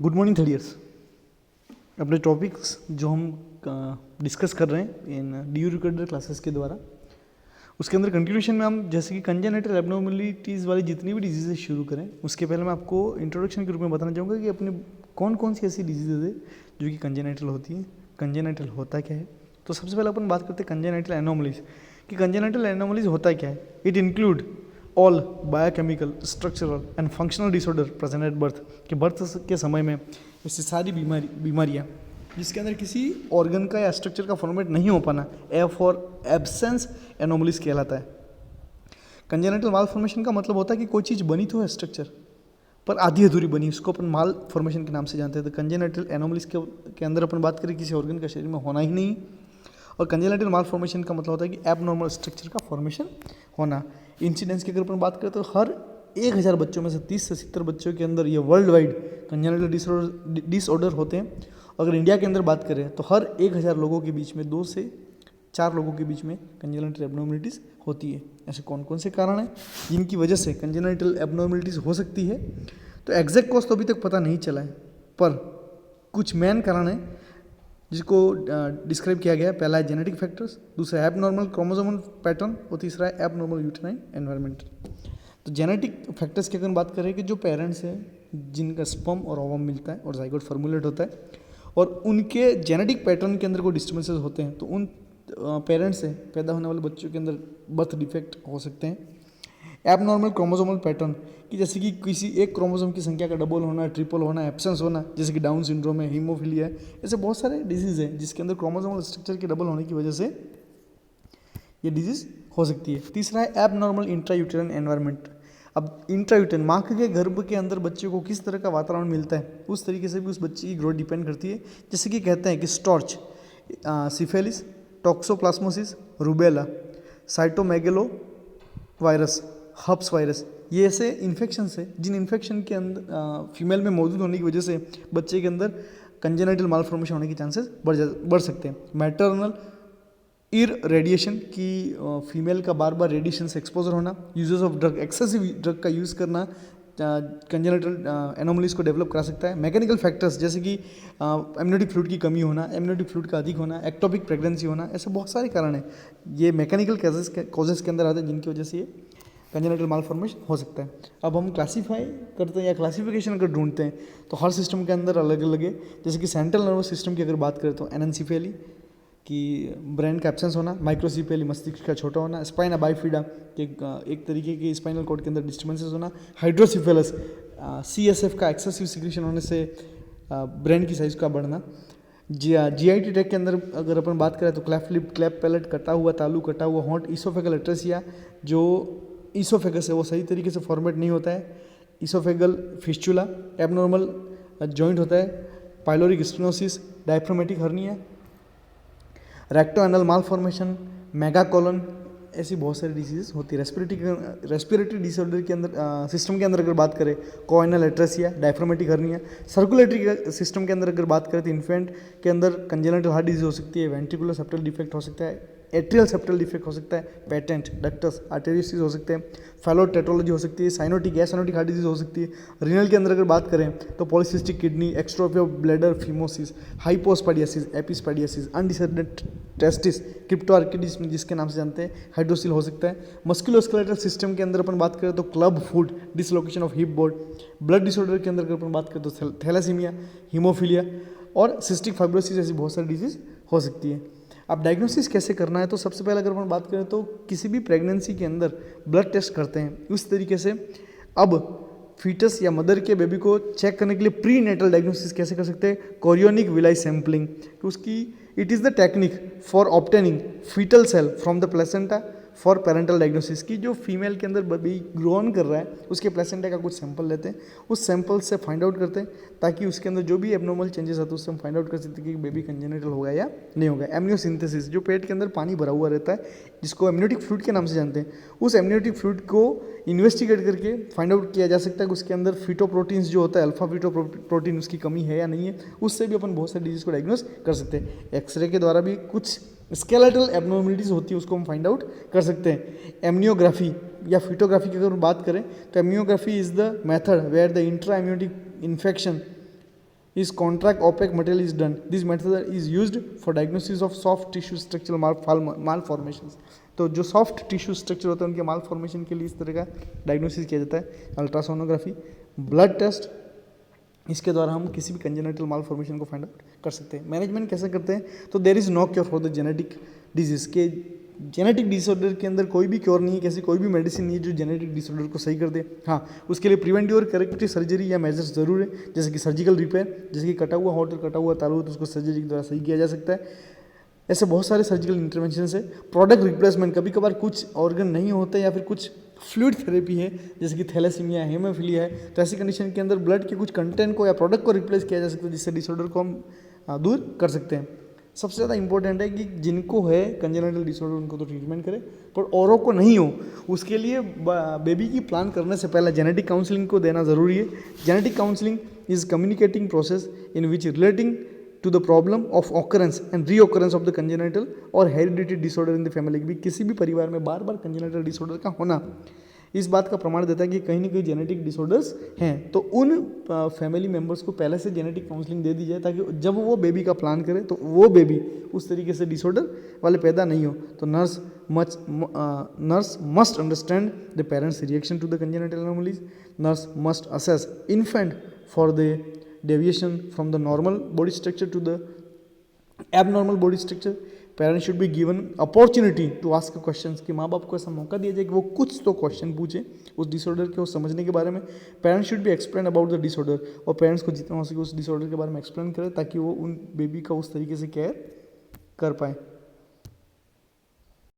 Good morning third years. अपने topics जो हम डिस्कस कर रहे हैं इन डी यू रिकॉर्डर क्लासेस के द्वारा, उसके अंदर कंटिन्यूशन में हम जैसे कि कंजेनिटल एब्नॉर्मलिटीज़ वाली जितनी भी डिजीज़ेज शुरू करें, उसके पहले मैं आपको इंट्रोडक्शन के रूप में बताना चाहूँगा कि अपने कौन कौन सी ऐसी डिजीज़ेज है जो कि कंजेनिटल होती हैं। कंजेनिटल होता क्या है? तो सबसे पहले अपन बात करते हैं कंजेनिटल एनोमलीज कि कंजेनिटल एनोमलीज होता क्या है। It include all biochemical, structural and functional disorder present at birth, कि बर्थ के समय में ऐसी सारी बीमारियाँ जिसके अंदर किसी ऑर्गन का या स्ट्रक्चर का फॉर्मेट नहीं हो पाना, ए फॉर एब्सेंस एनोमलीज कहलाता है। कंजेनिटल माल फॉर्मेशन का मतलब होता है कि कोई चीज़ बनी तो है स्ट्रक्चर पर आधी अधूरी बनी, उसको अपन माल फॉर्मेशन के नाम से जानते हैं। तो कंजेनिटल एनोमलीज के अंदर अपन बात करें किसी ऑर्गन का शरीर में होना ही नहीं। और कंजेनिटल माल फॉर्मेशन का मतलब होता है कि एबनॉर्मल स्ट्रक्चर का फॉर्मेशन होना। इंसिडेंस की अगर अपन बात करें तो हर 1000 बच्चों में से 30 से 70 बच्चों के अंदर ये वर्ल्ड वाइड कंजेनिटल डिसऑर्डर होते हैं। अगर इंडिया के अंदर बात करें तो हर 1000 लोगों के बीच में 2 से 4 लोगों के बीच में कंजेनिटल एब्नॉर्मलिटीज़ होती है। ऐसे कौन कौन से कारण हैं जिनकी वजह से कंजेनिटल एब्नॉर्मलिटीज़ हो सकती है? तो एग्जैक्ट कॉज तो अभी तक पता नहीं चला है, पर कुछ मेन कारण है जिसको डिस्क्राइब किया गया है। पहला है जेनेटिक फैक्टर्स, दूसरा है एबनॉर्मल क्रोमोसोमल पैटर्न और तीसरा है एबनॉर्मल यूटेराइन एनवायरनमेंट। तो जेनेटिक फैक्टर्स की अगर बात करें कि जो पेरेंट्स हैं जिनका स्पर्म और ओवम मिलता है और जाइगोट फॉर्मुलेट होता है और उनके जेनेटिक पैटर्न के अंदर कोई डिस्टर्बेंसेस होते हैं तो उन पेरेंट्स से पैदा होने वाले बच्चों के अंदर बर्थ डिफेक्ट हो सकते हैं। एबनॉर्मल क्रोमोसोमल पैटर्न कि जैसे कि किसी एक क्रोमोसोम की संख्या का डबल होना, ट्रिपल होना, एब्सेंस होना, जैसे कि डाउन सिंड्रोम है, हीमोफीलिया है, ऐसे बहुत सारे डिजीज़ हैं जिसके अंदर क्रोमोसोमल स्ट्रक्चर के डबल होने की वजह से ये डिजीज़ हो सकती है। तीसरा है एबनॉर्मल इंट्रायूटेराइन एनवायरनमेंट। अब इंट्रायूटेराइन माँ के गर्भ के अंदर बच्चे को किस तरह का वातावरण मिलता है उस तरीके से भी उस बच्चे की ग्रोथ डिपेंड करती है। जैसे कि कहते हैं कि storch, syphilis, toxoplasmosis, rubella, cytomegalo virus, हब्स वायरस, ये ऐसे इन्फेक्शंस है जिन इन्फेक्शन के अंदर फीमेल में मौजूद होने की वजह से बच्चे के अंदर कंजेनिटल मालफॉर्मेशन होने के चांसेस बढ़ सकते हैं। मैटरनल रेडिएशन की फीमेल का बार बार रेडिएशन से एक्सपोजर होना, uses of drug, excessive drug का यूज़ करना कंजेनिटल एनोमलीज को डेवलप करा सकता है। मैकेनिकल फैक्टर्स जैसे कि एमनियोटिक फ्लूइड की कमी होना, एमनियोटिक फ्लूइड का अधिक होना, एक्टोपिक प्रेगनेंसी होना, ऐसे बहुत सारे कारण हैं। ये मैकेनिकल कॉजेस के अंदर आते हैं जिनकी वजह से ये कंजेनिटल मालफॉर्मेशन हो सकता है। अब हम क्लासीफाई करते हैं या क्लासिफिकेशन अगर ढूंढते हैं तो हर सिस्टम के अंदर अलग अलग है। जैसे कि सेंट्रल नर्वस सिस्टम की अगर बात करें तो एनेंसिफेली कि ब्रेन का एब्सेंस होना, माइक्रोसिफेली मस्तिष्क का छोटा होना, स्पाइना बाइफिडा कि एक तरीके के स्पाइनल कॉर्ड के अंदर डिस्टर्बेंसेस होना, हाइड्रोसिफेलस CSF का एक्सेसिव सिक्रेशन होने से ब्रेन की साइज का बढ़ना। GIT ट्रैक के अंदर अगर अपन बात करें तो क्लेफ्ट लिप, क्लैप पैलेट, कटा हुआ तालू, कटा हुआ होंठ, ईसोफेगल एट्रेसिया, जो ईसोफेगस है वो सही तरीके से फॉर्मेट नहीं होता है, ईसोफेगल फिस्चुला, एबनॉर्मल जॉइंट होता है, pyloric stenosis, diaphragmatic hernia, recto anal malformation, megacolon, ऐसी बहुत सारी डिजीज़ होती है। रेस्पिरेटरी डिसऑर्डर के अंदर सिस्टम के अंदर अगर बात करें choanal atresia, diaphragmatic hernia. Circulatory system के अंदर अगर बात करें तो इन्फेंट के अंदर कंजेनिटल हार्ट डिजीज हो सकती है, वेंट्रिकुलर सेप्टल डिफेक्ट हो सकता है, एट्रियल सेप्टल डिफेक्ट हो सकता है, पेटेंट डक्टस आर्टेरियोसिस हो सकते हैं, फेलोटेट्रोलॉजी हो सकती है, साइनोटिक गैसोनोटिक हार्ट डिजीज हो सकती है। रीनल के अंदर अगर बात करें तो polycystic kidney, exstrophy of bladder, phimosis, hypospadias, epispadias, undescended testis, cryptorchidism जिसके नाम से जानते हैं, हाइड्रोसिल हो सकता है। मस्कुलोस्केलेटल सिस्टम के अंदर अपन बात करें तो club foot, dislocation of hip board. Blood disorder के अंदर अगर अपन बात करें तो थैलेसीमिया, हीमोफीलिया और सिस्टिक फाइब्रोसिस, ऐसी बहुत सारी डिजीज हो सकती है। अब डायग्नोसिस कैसे करना है? तो सबसे पहले अगर अपन बात करें तो किसी भी प्रेगनेंसी के अंदर ब्लड टेस्ट करते हैं उस तरीके से। अब फीटस या मदर के बेबी को चेक करने के लिए प्री नेटल डायग्नोसिस कैसे कर सकते हैं? कोरियोनिक विलाई सैम्पलिंग, तो उसकी it is the technique for obtaining fetal cell from the placenta for parental diagnosis की जो फीमेल के अंदर बेबी ग्रो ऑन कर रहा है उसके प्लेसेंटा का कुछ सैंपल लेते हैं, उस सैंपल से फाइंड आउट करते हैं ताकि उसके अंदर जो भी एबनॉर्मल चेंजेस आते हैं उससे हम फाइंड आउट कर सकते हैं कि बेबी कंजेनिटल होगा या नहीं होगा। एमनियोसिंथेसिस, जो पेट के अंदर पानी भरा हुआ रहता है जिसको एमनियोटिक फ्लूइड के नाम से जानते हैं, उस एमनियोटिक फ्लूइड को इन्वेस्टिगेट करके फाइंड आउट किया जा सकता है कि उसके अंदर फिटोप्रोटीन्स जो होता है, अल्फा फिटोप्रोटीन, उसकी कमी है या नहीं है। उससे भी अपन बहुत सारी डिजीज को डायग्नोस कर सकते हैं। एक्सरे के द्वारा भी कुछ स्केलेटल एबनॉर्मलिटीज़ होती है उसको हम फाइंड आउट कर सकते हैं। एमनियोग्राफी या फिटोग्राफी की अगर बात करें तो amniography is the method where the intra amniotic infection is contract opaque material is done. This method is used for diagnosis of soft tissue structural malformations. तो जो सॉफ्ट टिश्यू स्ट्रक्चर होता है उनके मालफॉर्मेशन के लिए इस तरह का डायग्नोसिस किया जाता है. अल्ट्रासोनोग्राफी, ब्लड टेस्ट, इसके द्वारा हम किसी भी कंजेनिटल मालफॉर्मेशन को फाइंड आउट कर सकते हैं. मैनेजमेंट कैसे करते हैं? तो there is no cure for the genetic disease. के जेनेटिक डिसऑर्डर के अंदर कोई भी क्योर नहीं है, कैसी कोई भी मेडिसिन नहीं है जो जेनेटिक डिसऑर्डर को सही कर दे. हाँ, उसके लिए प्रिवेंटिव और करेक्टिव सर्जरी या मेजर्स जरूर है, जैसे कि सर्जिकल रिपेयर, जैसे कि कटा हुआ होटल, कटा हुआ तालू, तो उसको सर्जरी के द्वारा सही किया जा सकता है. ऐसे बहुत सारे सर्जिकल इंटरवेंशन है. प्रोडक्ट रिप्लेसमेंट, कभी कभार कुछ ऑर्गन नहीं होते या फिर कुछ फ्लूइड थेरेपी है, जैसे कि थैलेसीमिया, हेमोफिलिया है, तो ऐसी कंडीशन के अंदर ब्लड के कुछ कंटेंट को या प्रोडक्ट को रिप्लेस किया जा सकता है, जिससे डिसऑर्डर को हम दूर कर सकते हैं. सबसे ज़्यादा इंपॉर्टेंट है कि जिनको है कंजेनिटल डिसऑर्डर उनको तो ट्रीटमेंट करें, पर औरों को नहीं हो उसके लिए बेबी की प्लान करने से पहले जेनेटिक काउंसलिंग को देना ज़रूरी है. Genetic counselling is communicating process in which relating to the problem of occurrence and recurrence of the congenital और heredity disorder in the family. भी किसी भी परिवार में बार बार कंजेनिटल डिसऑर्डर का होना इस बात का प्रमाण देता है कि कहीं ना कहीं जेनेटिक डिसऑर्डर्स हैं. तो उन फैमिली मेम्बर्स को पहले से जेनेटिक काउंसलिंग दे दी जाए, ताकि जब वो बेबी का प्लान करे तो वो बेबी उस तरीके से डिसऑर्डर वाले पैदा नहीं हो. तो nurse must understand the parents reaction to the congenital anomalies. Nurse must assess infant for the deviation from the normal body structure to the abnormal body structure. Parents should be given opportunity to ask questions, कि माँ बाप को ऐसा मौका दिया जाए कि वो कुछ तो क्वेश्चन पूछे उस डिसऑर्डर के, उस समझने के बारे में. Parents should be explain about the disorder, और पेरेंट्स को जितना हो सके उस डिसऑर्डर के बारे में एक्सप्लेन करें, ताकि वो उन बेबी का उस तरीके से केयर कर पाए.